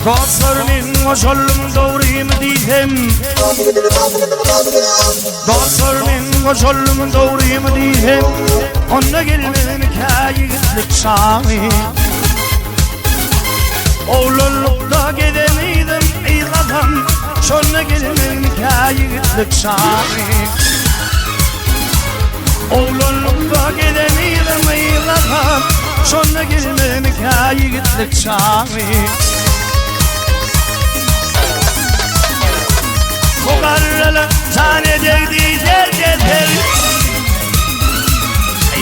Dostlarının koşullum doğruyum diyem Dostlarının koşullum doğruyum diyem Onunla gelmem hikayetlik şami Oğlullukta gidemeydim eyladım Şonunla gelmem hikayetlik şami Oğlullukta gidemeydim eyladım Şonunla gelmem hikayetlik şami Mukarrala zanedeydi dergedir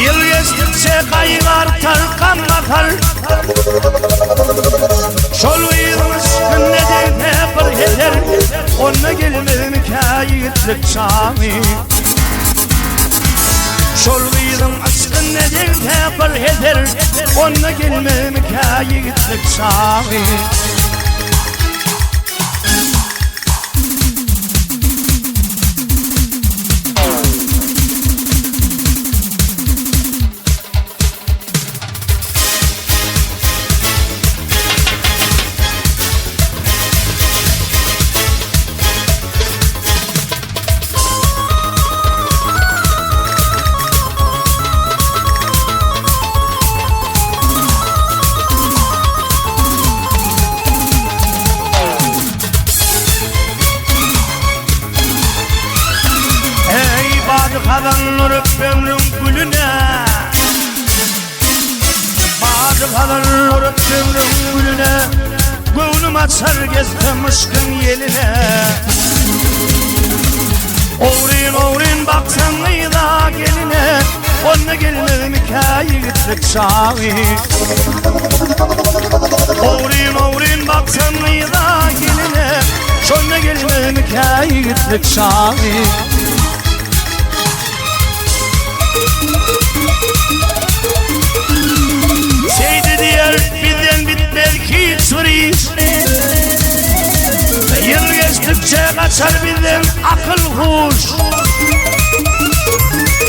Yıl geçtikçe kayık artar kan bakar Şol uyuduğumuz günnedir tepır eder Onunla gelmem hikayetlik şami Şol uyuduğumuz günnedir tepır eder Onunla gelmem hikayetlik şami Kadınlar öpümrüm gülüne Bazı kadınlar öpümrüm gülüne Gönlüm açar gezdim ışkın yeline Oğrin oğrin baksan neyda geline Onunla gelmem hikayetlik şavi Oğrin oğrin baksan neyda geline Onunla gelmem hikayetlik şavi Seydi diğer bizden bitmez ki suriş Yıl geçtikçe kaçar bizden akıl huş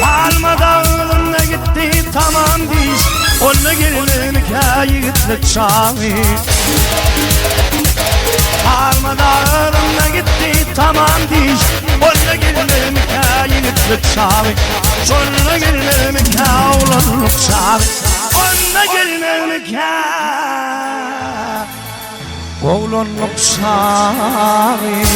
Alma dağılımla gitti tamam diş Onunla gelmem hikayetlik şavi Alma dağılımla gitti tamam diş Onunla gelmem hikayetlik şavi Onunla gelmem hikayetlik şavi Onunla gelmem hikayetlik şavi